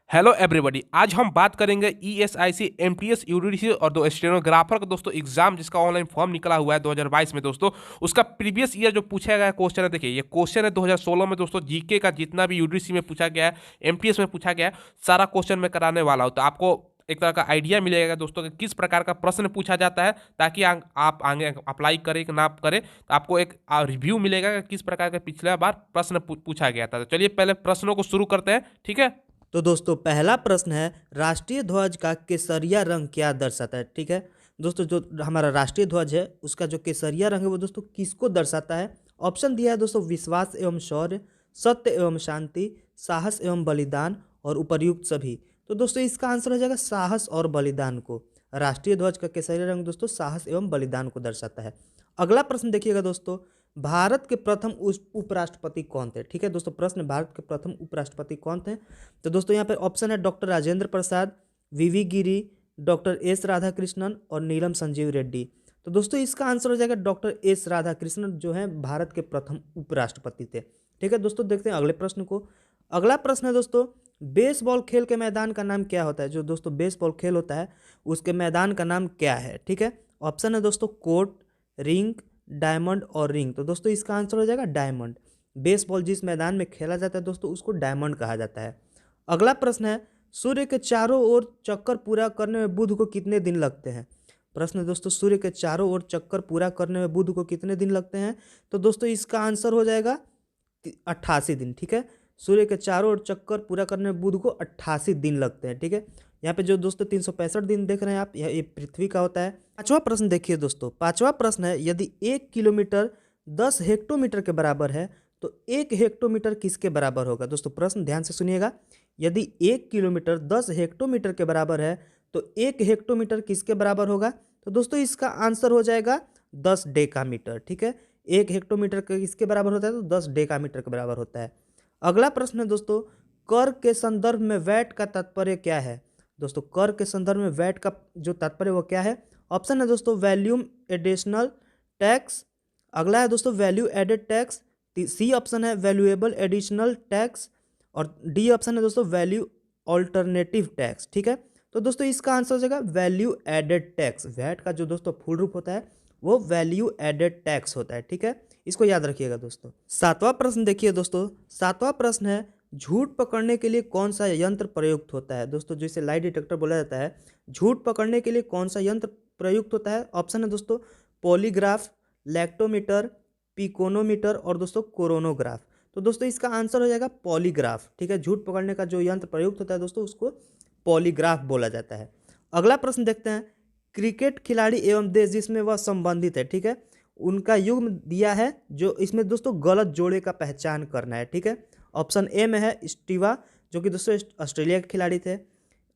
Hello everybody. आज हम बात करेंगे ईएसआईसी एमटीएस यूडीसी और दो स्टेनोग्राफर का दोस्तों एग्जाम जिसका ऑनलाइन फॉर्म निकला हुआ है 2022 में दोस्तों। उसका प्रीवियस ईयर जो पूछा गया क्वेश्चन है, देखिए ये क्वेश्चन है 2016 में दोस्तों। जीके का जितना भी यूडीसी में पूछा गया है, एमटीएस में पूछा गया है, सारा क्वेश्चन मैं कराने वाला हूँ, तो आपको एक तरह का आइडिया मिलेगा दोस्तों कि किस प्रकार का प्रश्न पूछा जाता है, ताकि आप आगे अप्लाई करें कि ना करें तो आपको एक रिव्यू मिलेगा कि किस प्रकार का पिछला बार प्रश्न पूछा गया था। तो चलिए पहले प्रश्नों को शुरू करते हैं, ठीक है। तो दोस्तों पहला प्रश्न है, राष्ट्रीय ध्वज का केसरिया रंग क्या दर्शाता है। ठीक है दोस्तों, जो हमारा राष्ट्रीय ध्वज है उसका जो केसरिया रंग है वो दोस्तों किसको दर्शाता है। ऑप्शन दिया है दोस्तों, विश्वास एवं शौर्य, सत्य एवं शांति, साहस एवं बलिदान और उपर्युक्त सभी। तो दोस्तों इसका आंसर हो जाएगा साहस और बलिदान को। राष्ट्रीय ध्वज का केसरिया रंग दोस्तों साहस एवं बलिदान को दर्शाता है। अगला प्रश्न देखिएगा दोस्तों, भारत के प्रथम उपराष्ट्रपति कौन थे। ठीक है दोस्तों, प्रश्न भारत के प्रथम उपराष्ट्रपति कौन थे। तो दोस्तों यहाँ पे ऑप्शन है डॉक्टर राजेंद्र प्रसाद, वीवी गिरी, डॉक्टर एस राधाकृष्णन और नीलम संजीव रेड्डी। तो दोस्तों इसका आंसर हो जाएगा डॉक्टर एस राधाकृष्णन, जो है भारत के प्रथम उपराष्ट्रपति थे। ठीक है दोस्तों, देखते हैं अगले प्रश्न को। अगला प्रश्न है दोस्तों, बेसबॉल खेल के मैदान का नाम क्या होता है। जो दोस्तों बेसबॉल खेल होता है उसके मैदान का नाम क्या है। ठीक है, ऑप्शन है दोस्तों कोर्ट, रिंग, डायमंड और रिंग। तो दोस्तों इसका आंसर हो जाएगा डायमंड। बेसबॉल जिस मैदान में खेला जाता है दोस्तों उसको डायमंड कहा जाता है। अगला प्रश्न है, सूर्य के चारों ओर चक्कर पूरा करने में बुध को कितने दिन लगते हैं। प्रश्न है दोस्तों, सूर्य के चारों ओर चक्कर पूरा करने में बुध को कितने दिन लगते हैं। तो दोस्तों इसका आंसर हो जाएगा 88 दिन। ठीक है, सूर्य के चारों ओर चक्कर पूरा करने में बुध को 88 दिन लगते हैं। ठीक है, यहाँ पे जो दोस्तों 365 दिन देख रहे हैं आप, यह पृथ्वी का होता है। पांचवा प्रश्न देखिए दोस्तों, पांचवा प्रश्न है, यदि 1 किलोमीटर 10 हेक्टोमीटर के बराबर है तो 1 हेक्टोमीटर किसके बराबर होगा। दोस्तों प्रश्न ध्यान से सुनिएगा, यदि 1 किलोमीटर 10 हेक्टोमीटर के बराबर है तो 1 हेक्टोमीटर किसके बराबर होगा। तो दोस्तों इसका आंसर हो जाएगा 10 डेकामीटर। ठीक है, 1 हेक्टोमीटर किसके बराबर होता है तो 10 डेकामीटर के बराबर होता है। अगला प्रश्न है दोस्तों, कर के संदर्भ में वैट का तात्पर्य क्या है। दोस्तों कर के संदर्भ में वैट का जो तात्पर्य वो क्या है। ऑप्शन है दोस्तों वैल्यूम एडिशनल टैक्स, अगला है दोस्तों value added tax, C option है वैल्यूएबल एडिशनल टैक्स और डी ऑप्शन है दोस्तों वैल्यू ऑल्टरनेटिव टैक्स। ठीक है, तो दोस्तों इसका आंसर हो जाएगा वैल्यू एडेड टैक्स। वैट का जो दोस्तों फुल रूप होता है वो वैल्यू एडेड टैक्स होता है। ठीक है, इसको याद रखिएगा दोस्तों। सातवां प्रश्न देखिए दोस्तों, सातवां प्रश्न है, झूठ पकड़ने के लिए कौन सा यंत्र प्रयुक्त होता है। दोस्तों जिसे लाई डिटेक्टर बोला जाता है, झूठ पकड़ने के लिए कौन सा यंत्र प्रयुक्त होता है। ऑप्शन है दोस्तों पॉलीग्राफ, लैक्टोमीटर, पिकोनोमीटर और दोस्तों कोरोनोग्राफ। तो दोस्तों इसका आंसर हो जाएगा पॉलीग्राफ। ठीक है, झूठ पकड़ने का जो यंत्र प्रयुक्त होता है दोस्तों उसको पॉलीग्राफ बोला जाता है। अगला प्रश्न देखते हैं, क्रिकेट खिलाड़ी एवं देश जिसमें वह संबंधित है। ठीक है, उनका युग्म दिया है, जो इसमें दोस्तों गलत जोड़े का पहचान करना है। ठीक है, ऑप्शन ए में है स्टीवा, जो कि दोस्तों ऑस्ट्रेलिया के खिलाड़ी थे।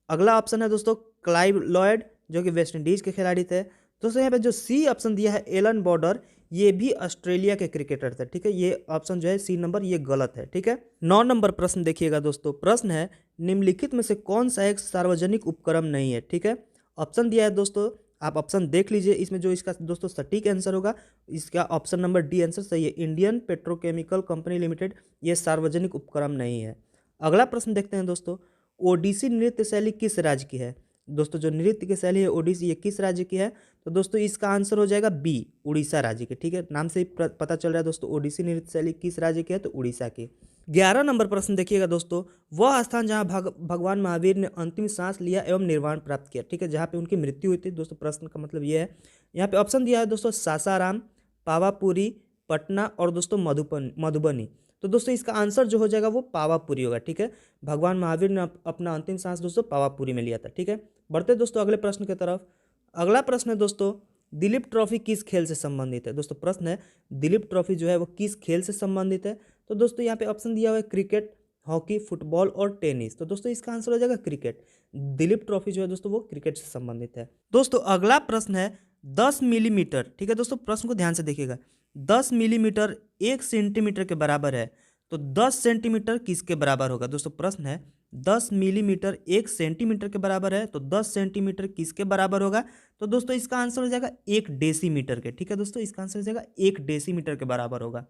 अगला ऑप्शन है दोस्तों क्लाइव लॉयड, जो कि वेस्ट इंडीज के खिलाड़ी थे। दोस्तों यहाँ पे जो सी ऑप्शन दिया है एलन बॉर्डर, ये भी ऑस्ट्रेलिया के क्रिकेटर थे। ठीक है, ये ऑप्शन जो है सी नंबर ये गलत है। ठीक है, 9 नंबर प्रश्न देखिएगा दोस्तों, प्रश्न है, निम्नलिखित में से कौन सा एक सार्वजनिक उपक्रम नहीं है। ठीक है, ऑप्शन दिया है दोस्तों, आप ऑप्शन देख लीजिए, इसमें जो इसका दोस्तों सटीक आंसर होगा इसका ऑप्शन नंबर डी आंसर सही है। इंडियन पेट्रोकेमिकल कंपनी लिमिटेड ये सार्वजनिक उपक्रम नहीं है। अगला प्रश्न देखते हैं दोस्तों, ओडिसी नृत्य शैली किस राज्य की है। दोस्तों जो नृत्य की शैली है ओडिसी, ये किस राज्य की है। तो दोस्तों इसका आंसर हो जाएगा बी, उड़ीसा राज्य की। ठीक है, नाम से ही पता चल रहा है दोस्तों ओडिसी नृत्य शैली किस राज्य की है तो उड़ीसा की। 11 नंबर प्रश्न देखिएगा दोस्तों, वह स्थान जहाँ भगवान महावीर ने अंतिम सांस लिया एवं निर्वाण प्राप्त किया। ठीक है, जहाँ पे उनकी मृत्यु हुई थी। दोस्तों प्रश्न का मतलब ये है, यहाँ पे ऑप्शन दिया है दोस्तों सासाराम, पावापुरी, पटना और दोस्तों मधुबनी। तो दोस्तों इसका आंसर जो हो जाएगा वो पावापुरी होगा। ठीक है, भगवान महावीर ने अपना अंतिम सांस दोस्तों पावापुरी में लिया था। ठीक है, बढ़ते दोस्तों अगले प्रश्न की तरफ। अगला प्रश्न है दोस्तों, दिलीप ट्रॉफी किस खेल से संबंधित है। दोस्तों प्रश्न है, दिलीप ट्रॉफी जो है वो किस खेल से संबंधित है। तो दोस्तों यहाँ पे ऑप्शन दिया हुआ है क्रिकेट, हॉकी, फुटबॉल और टेनिस। तो दोस्तों इसका आंसर हो जाएगा क्रिकेट। दिलीप ट्रॉफी जो है दोस्तों वो क्रिकेट से संबंधित है। दोस्तों अगला प्रश्न है 10 मिलीमीटर। ठीक है दोस्तों, प्रश्न को ध्यान से देखिएगा, 10 मिलीमीटर 1 सेंटीमीटर के बराबर है तो 10 सेंटीमीटर किसके बराबर होगा। दोस्तों प्रश्न है 10 मिलीमीटर 1 सेंटीमीटर के बराबर है तो 10 सेंटीमीटर किसके बराबर होगा। तो दोस्तों इसका आंसर हो जाएगा 1 डेसीमीटर के। ठीक है दोस्तों, इसका आंसर हो जाएगा 1 डेसीमीटर के बराबर होगा।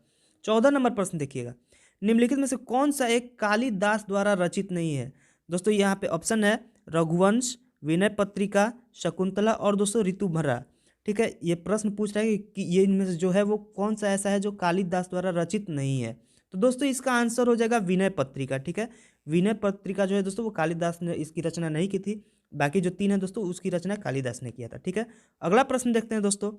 14 नंबर प्रश्न देखिएगा, निम्नलिखित में से कौन सा एक कालिदास द्वारा रचित नहीं है। दोस्तों यहाँ पे ऑप्शन है रघुवंश, विनय पत्रिका, शकुंतला और दोस्तों ऋतुभरा। ठीक है, ये प्रश्न पूछ रहा है कि ये इनमें से जो है वो कौन सा ऐसा है जो कालिदास द्वारा रचित नहीं है। तो दोस्तों इसका आंसर हो जाएगा विनय पत्रिका। ठीक है, विनय पत्रिका जो है दोस्तों वो कालिदास ने इसकी रचना नहीं की थी, बाकी जो 3 है दोस्तों उसकी रचना कालिदास ने किया था। ठीक है, अगला प्रश्न देखते हैं दोस्तों,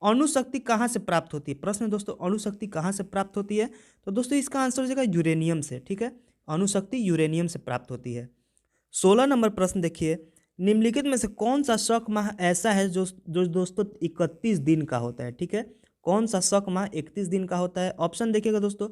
अणुशक्ति कहाँ से प्राप्त होती है। प्रश्न है दोस्तों अणुशक्ति कहाँ से प्राप्त होती है, तो दोस्तों इसका आंसर हो जाएगा यूरेनियम से। ठीक है, अणुशक्ति यूरेनियम से प्राप्त होती है। 16 नंबर प्रश्न देखिए, निम्नलिखित में से कौन सा शक माह ऐसा है जो जो दोस्तों 31 दिन का होता है। ठीक है, कौन सा शक माह 31 दिन का होता है। ऑप्शन देखिएगा दोस्तों,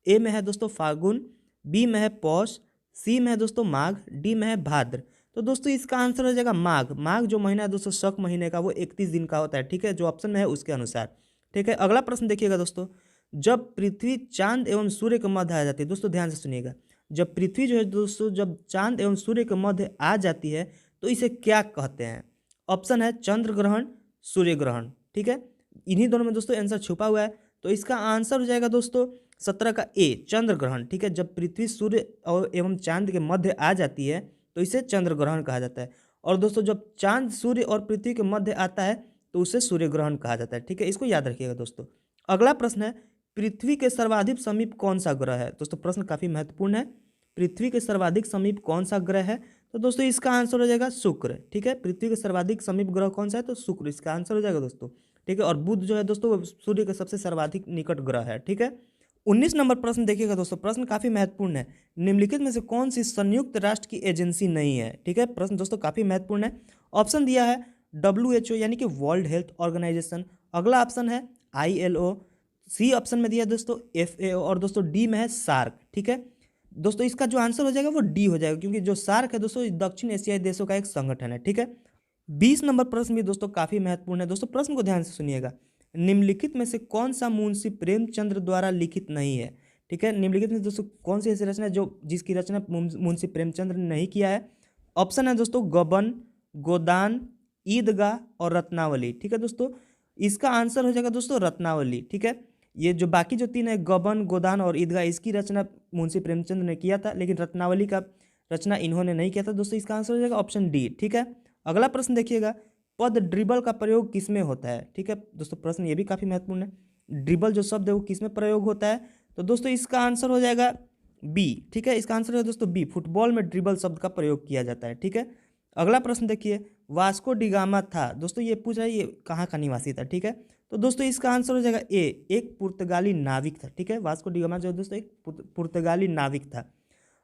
ए में है दोस्तों फागुन, बी में है पौष, सी में है दोस्तों माघ, डी में है भाद्र। तो दोस्तों इसका आंसर हो जाएगा माघ। माघ जो महीना है दोस्तों शक महीने का वो 31 दिन का होता है। ठीक है, जो ऑप्शन में है उसके अनुसार। ठीक है, अगला प्रश्न देखिएगा दोस्तों, जब पृथ्वी चांद एवं सूर्य के मध्य आ जाती है, दोस्तों ध्यान से सुनिएगा, जब पृथ्वी जो है दोस्तों जब चांद एवं सूर्य के मध्य आ जाती है तो इसे क्या कहते हैं। ऑप्शन है चंद्र ग्रहण, सूर्य ग्रहण। ठीक है, इन्हीं दोनों में दोस्तों आंसर छुपा हुआ है, तो इसका आंसर हो जाएगा दोस्तों 17 का ए, चंद्र ग्रहण। ठीक है, जब पृथ्वी सूर्य और एवं चांद के मध्य आ जाती है तो इसे चंद्र ग्रहण कहा जाता है। और दोस्तों जब चांद सूर्य और पृथ्वी के मध्य आता है तो उसे सूर्य ग्रहण कहा जाता है। ठीक है, इसको याद रखिएगा दोस्तों। अगला प्रश्न है, पृथ्वी के सर्वाधिक समीप कौन सा ग्रह है। दोस्तों प्रश्न काफी महत्वपूर्ण है, पृथ्वी के सर्वाधिक समीप कौन सा ग्रह है, तो दोस्तों इसका आंसर हो जाएगा शुक्र। ठीक है, पृथ्वी के सर्वाधिक समीप ग्रह कौन सा है, तो शुक्र इसका आंसर हो जाएगा दोस्तों। ठीक है, और बुध जो है दोस्तों वो सूर्य के सबसे सर्वाधिक निकट ग्रह है। ठीक है, 19 नंबर प्रश्न देखिएगा दोस्तों, प्रश्न काफी महत्वपूर्ण है, निम्नलिखित में से कौन सी संयुक्त राष्ट्र की एजेंसी नहीं है। ठीक है, प्रश्न दोस्तों काफी महत्वपूर्ण है। ऑप्शन दिया है WHO यानी कि वर्ल्ड हेल्थ ऑर्गेनाइजेशन, अगला ऑप्शन है ILO, सी ऑप्शन में दिया है दोस्तों FAO और दोस्तों डी में है सार्क। ठीक है, दोस्तों इसका जो आंसर हो जाएगा वो डी हो जाएगा, क्योंकि जो सार्क है दोस्तों दक्षिण एशियाई देशों का एक संगठन है। ठीक है, 20 नंबर प्रश्न भी दोस्तों काफी महत्वपूर्ण है। दोस्तों प्रश्न को ध्यान से सुनिएगा, निम्नलिखित में से कौन सा मुंशी प्रेमचंद्र द्वारा लिखित नहीं है। ठीक है, निम्नलिखित में दोस्तों कौन सी ऐसी रचना है जो जिसकी रचना मुंशी प्रेमचंद्र ने नहीं किया है। ऑप्शन है दोस्तों गबन, गोदान, ईदगाह और रत्नावली। ठीक है दोस्तों, इसका आंसर हो जाएगा दोस्तों रत्नावली। ठीक है, ये जो बाकी जो 3 है गबन, गोदान और ईदगाह, इसकी रचना मुंशी प्रेमचंद ने किया था, लेकिन रत्नावली का रचना इन्होंने नहीं किया था। दोस्तों इसका आंसर हो जाएगा ऑप्शन डी। ठीक है, अगला प्रश्न देखिएगा, पद ड्रिबल का प्रयोग किसमें होता है। ठीक है दोस्तों, प्रश्न ये भी काफी महत्वपूर्ण है, ड्रिबल जो शब्द है वो किसमें प्रयोग होता है, तो दोस्तों इसका आंसर हो जाएगा बी। ठीक है, इसका आंसर है दोस्तों बी, फुटबॉल में ड्रिबल शब्द का प्रयोग किया जाता है। ठीक है, अगला प्रश्न देखिए, वास्को डिगामा था, दोस्तों ये पूछ रहा है ये कहाँ का निवासी था। ठीक है, तो दोस्तों इसका आंसर हो जाएगा ए, एक पुर्तगाली नाविक था। ठीक है, वास्को डिगामा जो है दोस्तों एक पुर्तगाली नाविक था।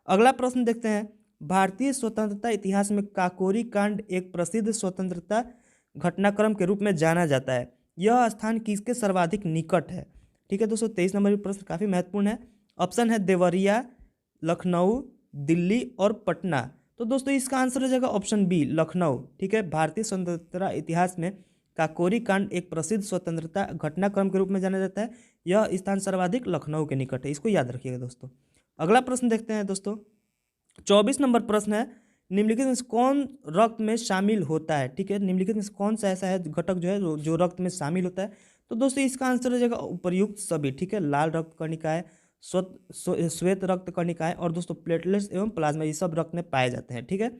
अगला प्रश्न देखते हैं, भारतीय स्वतंत्रता इतिहास में काकोरी कांड एक प्रसिद्ध स्वतंत्रता घटनाक्रम के रूप में जाना जाता है, यह स्थान किसके सर्वाधिक निकट है। ठीक है दोस्तों, 23 नंबर प्रश्न काफी महत्वपूर्ण है। ऑप्शन है देवरिया, लखनऊ, दिल्ली और पटना। तो दोस्तों इसका आंसर हो जाएगा ऑप्शन बी, लखनऊ। ठीक है, भारतीय स्वतंत्रता इतिहास में काकोरी कांड एक प्रसिद्ध स्वतंत्रता घटनाक्रम के रूप में जाना जाता है, यह स्थान सर्वाधिक लखनऊ के निकट है, इसको याद रखिएगा दोस्तों। अगला प्रश्न देखते हैं दोस्तों, 24 नंबर प्रश्न है, निम्नलिखित में से कौन रक्त में शामिल होता है। ठीक है, निम्नलिखित में से कौन सा ऐसा है घटक जो है जो रक्त में शामिल होता है, तो दोस्तों इसका आंसर हो जाएगा उपर्युक्त सभी। ठीक है, लाल रक्त कणिकाएं, श्वेत रक्त कणिकाएं और दोस्तों प्लेटलेट्स एवं प्लाज्मा, ये सब रक्त में पाए जाते हैं। ठीक है,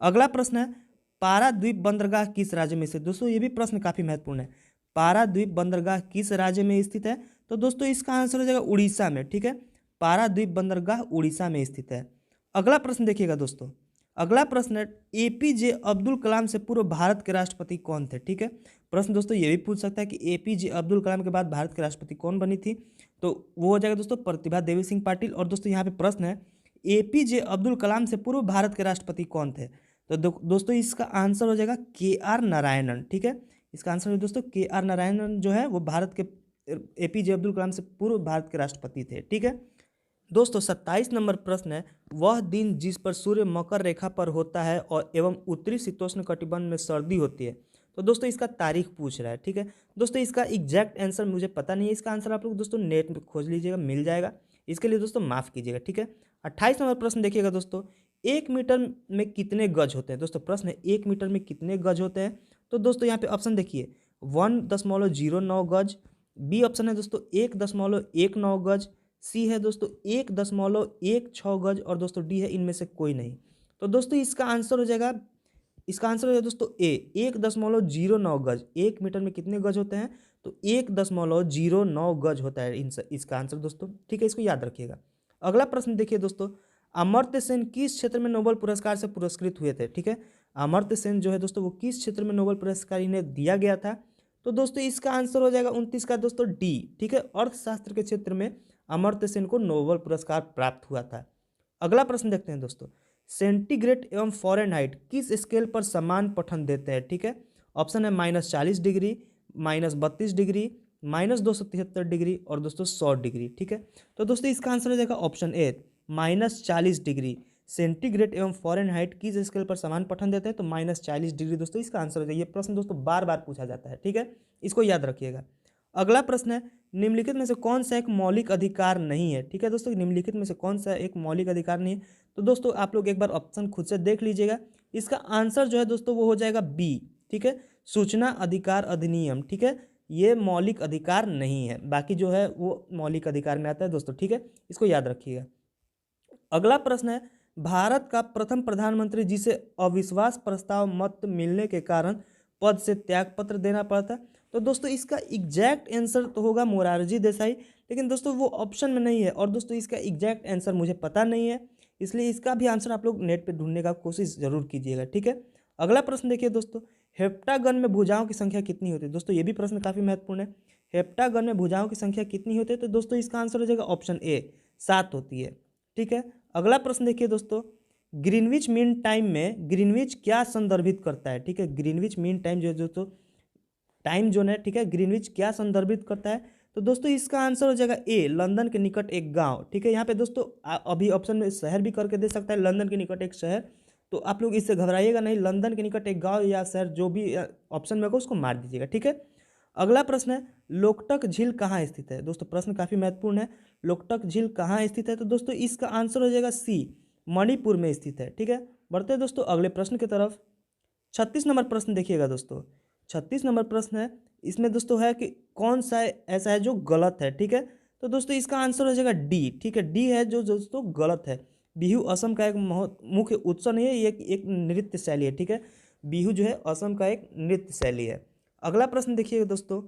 अगला प्रश्न है, पाराद्वीप बंदरगाह किस राज्य में स्थित। दोस्तों ये भी प्रश्न काफी महत्वपूर्ण है, पाराद्वीप बंदरगाह किस राज्य में स्थित है, तो दोस्तों इसका आंसर हो जाएगा उड़ीसा में। ठीक है, पाराद्वीप बंदरगाह उड़ीसा में स्थित है। अगला प्रश्न देखिएगा दोस्तों, अगला प्रश्न है, APJ अब्दुल कलाम से पूर्व भारत के राष्ट्रपति कौन थे। ठीक है, प्रश्न दोस्तों ये भी पूछ सकता है कि APJ अब्दुल कलाम के बाद भारत के राष्ट्रपति कौन बनी थी, तो वो हो जाएगा दोस्तों प्रतिभा देवी सिंह पाटिल। और दोस्तों यहाँ पे प्रश्न है, APJ अब्दुल कलाम से पूर्व भारत के राष्ट्रपति कौन थे, तो दोस्तों इसका आंसर हो जाएगा KR नारायणन। ठीक है, इसका आंसर है दोस्तों KR नारायणन जो है वो भारत के APJ अब्दुल कलाम से पूर्व भारत के राष्ट्रपति थे। ठीक है दोस्तों, 27 नंबर प्रश्न है, वह दिन जिस पर सूर्य मकर रेखा पर होता है और एवं उत्तरी शीतोष्ण कटिबंध में सर्दी होती है, तो दोस्तों इसका तारीख पूछ रहा है। ठीक है दोस्तों, इसका एग्जैक्ट आंसर मुझे पता नहीं है, इसका आंसर आप लोग दोस्तों नेट में खोज लीजिएगा, मिल जाएगा, इसके लिए दोस्तों माफ़ कीजिएगा। ठीक है, 28 नंबर प्रश्न देखिएगा दोस्तों, 1 मीटर में कितने गज होते हैं। दोस्तों प्रश्न है 1 मीटर में कितने गज होते हैं, तो दोस्तों यहाँ पे ऑप्शन देखिए 1.09 गज, बी ऑप्शन है दोस्तों 1.19 गज, सी है दोस्तों 1.16 गज और दोस्तों डी है इनमें से कोई नहीं। तो दोस्तों इसका आंसर हो जाएगा दोस्तों ए 1.09 गज। 1 मीटर में कितने गज होते हैं? तो 1.09 गज होता है इसका आंसर दोस्तों, ठीक है, इसको याद रखिएगा। अगला प्रश्न देखिए दोस्तों, अमर्त्य सेन किस क्षेत्र में नोबेल पुरस्कार से पुरस्कृत हुए थे? ठीक है, अमर्त्य सेन जो है दोस्तों वो किस क्षेत्र में नोबेल पुरस्कार इन्हें दिया गया था? तो दोस्तों इसका आंसर हो जाएगा 29 का दोस्तों डी, ठीक है, अर्थशास्त्र के क्षेत्र में अमर्त्य सेन को नोबेल पुरस्कार प्राप्त हुआ था। अगला प्रश्न देखते हैं दोस्तों, सेंटीग्रेड एवं फ़ारेनहाइट किस स्केल पर समान पठन देते हैं? ठीक है, ऑप्शन है -40 डिग्री, -32 डिग्री, -273 डिग्री और दोस्तों 100 डिग्री। ठीक है, तो दोस्तों इसका आंसर हो जाएगा ऑप्शन ए -40 डिग्री। सेंटीग्रेड एवं फ़ारेनहाइट किस स्केल पर समान पठन देते हैं? तो -40 डिग्री दोस्तों इसका आंसर हो जाएगा। ये प्रश्न दोस्तों बार बार पूछा जाता है, ठीक है, इसको याद रखिएगा। अगला प्रश्न है, निम्नलिखित में से कौन सा एक मौलिक अधिकार नहीं है? ठीक है दोस्तों, निम्नलिखित में से कौन सा एक मौलिक अधिकार नहीं है? तो दोस्तों आप लोग एक बार ऑप्शन खुद से देख लीजिएगा। इसका आंसर जो है दोस्तों वो हो जाएगा बी, ठीक है, सूचना अधिकार अधिनियम। ठीक है, ये मौलिक अधिकार नहीं है, बाकी जो है वो मौलिक अधिकार में आता है दोस्तों, ठीक है, इसको याद रखिएगा। अगला प्रश्न है, भारत का प्रथम प्रधानमंत्री जिसे अविश्वास प्रस्ताव मत मिलने के कारण पद से त्यागपत्र देना पड़ा था? तो दोस्तों इसका एग्जैक्ट आंसर तो होगा मोरारजी देसाई, लेकिन दोस्तों वो ऑप्शन में नहीं है और दोस्तों इसका एग्जैक्ट आंसर मुझे पता नहीं है, इसलिए इसका भी आंसर आप लोग नेट पे ढूंढने का कोशिश जरूर कीजिएगा, ठीक है। अगला प्रश्न देखिए दोस्तों, हेप्टागन में भुजाओं की संख्या कितनी होती है? दोस्तों ये भी प्रश्न काफ़ी महत्वपूर्ण है। हेप्टागन में भुजाओं की संख्या कितनी होती है? तो दोस्तों इसका आंसर हो जाएगा ऑप्शन ए 7 होती है, ठीक है। अगला प्रश्न देखिए दोस्तों, ग्रीनविच मीन टाइम में ग्रीनविच क्या संदर्भित करता है? ठीक है, ग्रीनविच मीन टाइम जो है दोस्तों टाइम जोन है, ठीक है, ग्रीनविच क्या संदर्भित करता है? तो दोस्तों इसका आंसर हो जाएगा ए लंदन के निकट एक गांव, ठीक है। यहाँ पे दोस्तों अभी ऑप्शन में शहर भी करके दे सकता है, लंदन के निकट एक शहर, तो आप लोग इससे घबराइएगा नहीं, लंदन के निकट एक गांव या शहर जो भी ऑप्शन में होगा उसको मार दीजिएगा, ठीक है। अगला प्रश्न है, लोकटक झील कहाँ स्थित है? दोस्तों प्रश्न काफ़ी महत्वपूर्ण है, लोकटक झील कहाँ स्थित है? तो दोस्तों इसका आंसर हो जाएगा सी मणिपुर में स्थित है, ठीक है। बढ़ते हैं दोस्तों अगले प्रश्न की तरफ। 36 नंबर प्रश्न देखिएगा दोस्तों, 36 नंबर प्रश्न है, इसमें दोस्तों है कि कौन सा ऐसा है जो गलत है, ठीक है। तो दोस्तों इसका आंसर हो जाएगा डी, ठीक है, डी है जो दोस्तों गलत है। बिहू असम का एक मुख्य उत्सव नहीं है, ये एक नृत्य शैली है, ठीक है। बिहू जो है असम का एक नृत्य शैली है। अगला प्रश्न देखिएगा दोस्तों,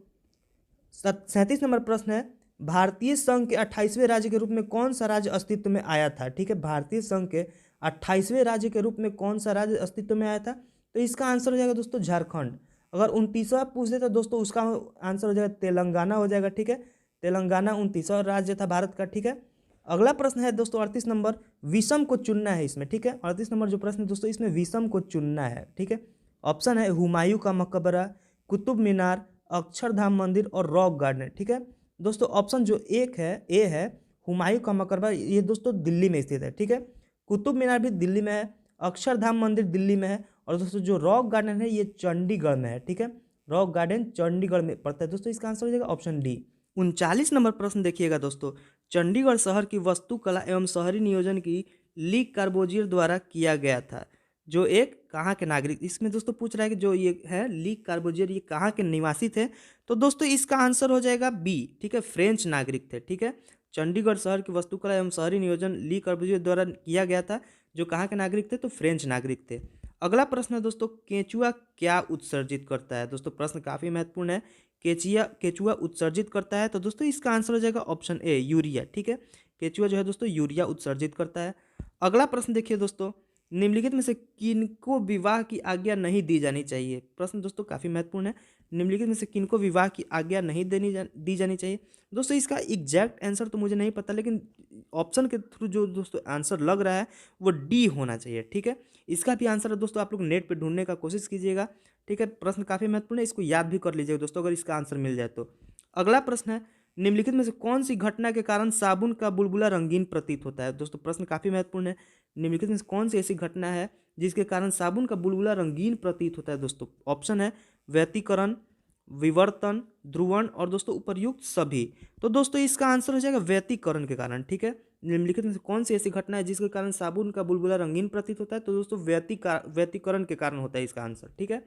37 नंबर प्रश्न है, भारतीय संघ के 28वें राज्य के रूप में कौन सा राज्य अस्तित्व में आया था? ठीक है, भारतीय संघ के 28वें राज्य के रूप में कौन सा राज्य अस्तित्व में आया था? तो इसका आंसर हो जाएगा दोस्तों झारखंड। अगर 29वां पूछ दे तो दोस्तों उसका आंसर हो जाएगा तेलंगाना हो जाएगा, ठीक है, तेलंगाना 29वां राज्य था भारत का, ठीक है। अगला प्रश्न है दोस्तों 38 नंबर, विषम को चुनना है इसमें, ठीक है, 38 नंबर जो प्रश्न है दोस्तों इसमें विषम को चुनना है, ठीक है। ऑप्शन है हुमायूं का मकबरा, कुतुब मीनार, अक्षरधाम मंदिर और रॉक गार्डन, ठीक है। दोस्तों ऑप्शन जो एक है ए है हुमायूं का मकबरा, ये दोस्तों दिल्ली में स्थित है, ठीक है। कुतुब मीनार भी दिल्ली में है, अक्षरधाम मंदिर दिल्ली में है और दोस्तों जो रॉक गार्डन है ये चंडीगढ़ में है, ठीक है, रॉक गार्डन चंडीगढ़ में पड़ता है दोस्तों, इसका आंसर हो जाएगा ऑप्शन डी। 39 नंबर प्रश्न देखिएगा दोस्तों, चंडीगढ़ शहर की वास्तुकला एवं शहरी नियोजन की ली कार्बोजियर द्वारा किया गया था, जो एक कहाँ के नागरिक? इसमें दोस्तों पूछ रहा है कि जो ये है ली कार्बोजियर ये कहाँ के निवासी थे? तो दोस्तों इसका आंसर हो जाएगा बी, ठीक है, फ्रेंच नागरिक थे, ठीक है। चंडीगढ़ शहर की वास्तुकला एवं शहरी नियोजन ली कार्बोजियर द्वारा किया गया था, जो कहाँ के नागरिक थे? तो फ्रेंच नागरिक थे। अगला प्रश्न है दोस्तों, केचुआ क्या उत्सर्जित करता है? दोस्तों प्रश्न काफ़ी महत्वपूर्ण है, केचुआ उत्सर्जित करता है, तो दोस्तों इसका आंसर हो जाएगा ऑप्शन ए यूरिया, ठीक है, केचुआ जो है दोस्तों यूरिया उत्सर्जित करता है। अगला प्रश्न देखिए दोस्तों, निम्नलिखित में से किनको विवाह की आज्ञा नहीं दी जानी चाहिए? प्रश्न दोस्तों काफ़ी महत्वपूर्ण है, निम्नलिखित में से किनको विवाह की आज्ञा नहीं दी जानी चाहिए? दोस्तों इसका एग्जैक्ट आंसर तो मुझे नहीं पता, लेकिन ऑप्शन के थ्रू जो दोस्तों आंसर लग रहा है वो डी होना चाहिए, ठीक है। इसका भी आंसर है दोस्तों आप लोग नेट पे ढूंढने का कोशिश कीजिएगा, ठीक है, प्रश्न काफ़ी महत्वपूर्ण है, इसको याद भी कर लीजिएगा दोस्तों अगर इसका आंसर मिल जाए तो। अगला प्रश्न है, निम्नलिखित में से कौन सी घटना के कारण साबुन का बुलबुला रंगीन प्रतीत होता है? दोस्तों प्रश्न काफ़ी महत्वपूर्ण है, निम्नलिखित में से कौन सी ऐसी घटना है जिसके कारण साबुन का बुलबुला रंगीन प्रतीत होता है? दोस्तों ऑप्शन है व्यतिकरण, विवर्तन, ध्रुवण और दोस्तों उपर्युक्त सभी। तो दोस्तों इसका आंसर हो जाएगा व्यतिकरण के कारण, ठीक है। निम्नलिखित में से कौन सी ऐसी घटना है जिसके कारण साबुन का बुलबुला रंगीन प्रतीत होता है? तो दोस्तों व्यतिकरण के कारण होता है इसका आंसर, ठीक है।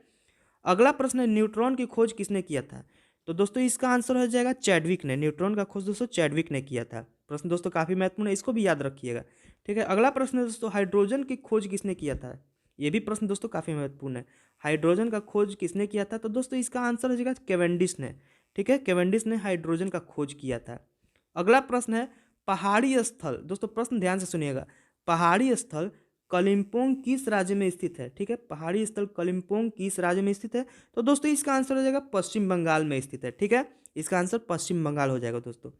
अगला प्रश्न है, न्यूट्रॉन की खोज किसने किया था? तो दोस्तों इसका आंसर हो जाएगा चैडविक ने, न्यूट्रॉन का खोज दोस्तों चैडविक ने किया था। प्रश्न दोस्तों काफ़ी महत्वपूर्ण है, इसको भी याद रखिएगा। ठीक है, अगला प्रश्न है दोस्तों, हाइड्रोजन की खोज किसने किया था? ये भी प्रश्न दोस्तों काफ़ी महत्वपूर्ण है। हाइड्रोजन का खोज किसने किया था? तो दोस्तों इसका आंसर हो जाएगा कैवेंडिश ने। ठीक है, कैवेंडिश ने हाइड्रोजन का खोज किया था। अगला प्रश्न है, पहाड़ी स्थल, दोस्तों प्रश्न ध्यान से सुनिएगा, पहाड़ी स्थल कलिम्पोंग किस राज्य में स्थित है? ठीक है, पहाड़ी स्थल कलिम्पोंग किस राज्य में स्थित है? तो दोस्तों इसका आंसर हो जाएगा पश्चिम बंगाल में स्थित है। ठीक है, इसका आंसर पश्चिम बंगाल हो जाएगा दोस्तों।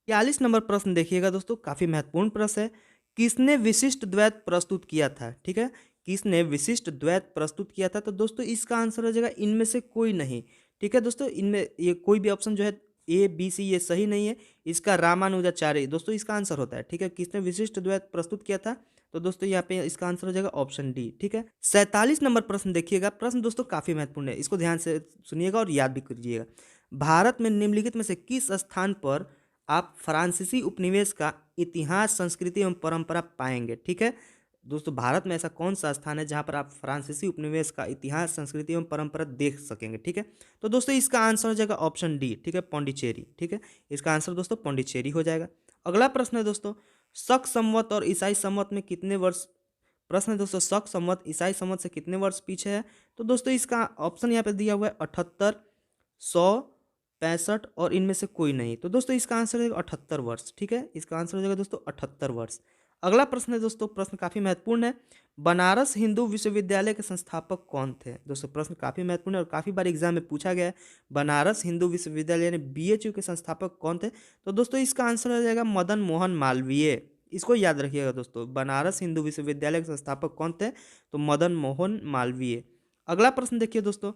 41 नंबर प्रश्न देखिएगा दोस्तों, काफ़ी महत्वपूर्ण प्रश्न है। किसने विशिष्ट द्वैत प्रस्तुत किया था? ठीक है, किसने विशिष्ट द्वैत प्रस्तुत किया था? तो दोस्तों इसका आंसर हो जाएगा इनमें से कोई नहीं। ठीक है दोस्तों, इनमें ये कोई भी ऑप्शन जो है ए बी सी ये सही नहीं है, इसका रामानुजाचार्य दोस्तों इसका आंसर होता है। ठीक है, किसने विशिष्ट द्वैत प्रस्तुत किया था? तो दोस्तों यहाँ पे इसका आंसर हो जाएगा ऑप्शन डी। ठीक है, 47 नंबर प्रश्न देखिएगा, प्रश्न दोस्तों काफ़ी महत्वपूर्ण है, इसको ध्यान से सुनिएगा और याद भी कीजिएगा। भारत में निम्नलिखित में से किस स्थान पर आप फ्रांसीसी उपनिवेश का इतिहास, संस्कृति एवं परंपरा पाएंगे? ठीक है दोस्तों, भारत में ऐसा कौन सा स्थान है जहां पर आप फ्रांसीसी उपनिवेश का इतिहास, संस्कृति एवं परंपरा देख सकेंगे? ठीक है, तो दोस्तों इसका आंसर हो जाएगा ऑप्शन डी। ठीक है, पौंडीचेरी। ठीक है, इसका आंसर दोस्तों पौंडीचेरी हो जाएगा। अगला प्रश्न है दोस्तों, शक संवत और ईसाई संवत में कितने वर्ष, प्रश्न है दोस्तों, शक संवत ईसाई संवत से कितने वर्ष पीछे है? तो दोस्तों इसका ऑप्शन यहाँ पे दिया हुआ है 78, 100, 65 और इनमें से कोई नहीं। तो दोस्तों इसका आंसर हो जाएगा 78 वर्ष। ठीक है, इसका आंसर हो जाएगा दोस्तों 78 वर्ष। अगला प्रश्न है दोस्तों, प्रश्न काफ़ी महत्वपूर्ण है, बनारस हिंदू विश्वविद्यालय के संस्थापक कौन थे? दोस्तों प्रश्न काफ़ी महत्वपूर्ण है और काफ़ी बार एग्जाम में पूछा गया है, बनारस हिंदू विश्वविद्यालय यानी BHU के संस्थापक कौन थे? तो दोस्तों इसका आंसर हो जाएगा मदन मोहन मालवीय। इसको याद रखिएगा दोस्तों, बनारस हिंदू विश्वविद्यालय के संस्थापक कौन थे? तो मदन मोहन मालवीय। अगला प्रश्न देखिए दोस्तों,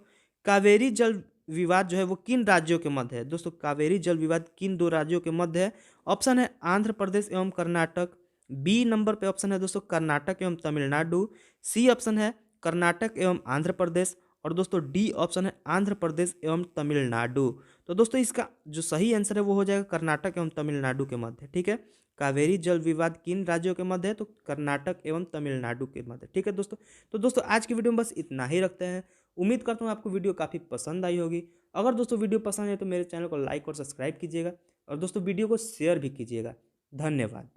कावेरी जल विवाद जो है वो किन राज्यों के मध्य है? दोस्तों कावेरी जल विवाद किन दो राज्यों के मध्य है? ऑप्शन है आंध्र प्रदेश एवं कर्नाटक, बी नंबर पे ऑप्शन है दोस्तों कर्नाटक एवं तमिलनाडु, सी ऑप्शन है कर्नाटक एवं आंध्र प्रदेश और दोस्तों डी ऑप्शन है आंध्र प्रदेश एवं तमिलनाडु। तो दोस्तों इसका जो सही आंसर है वो हो जाएगा कर्नाटक एवं तमिलनाडु के मध्य। ठीक है, कावेरी जल विवाद किन राज्यों के मध्य है? तो कर्नाटक एवं तमिलनाडु के मध्य। ठीक है दोस्तों, तो दोस्तों आज की वीडियो में बस इतना ही रखते हैं। उम्मीद करता हूँ आपको वीडियो काफ़ी पसंद आई होगी। अगर दोस्तों वीडियो पसंद है तो मेरे चैनल को लाइक और सब्सक्राइब कीजिएगा और दोस्तों वीडियो को शेयर भी कीजिएगा। धन्यवाद।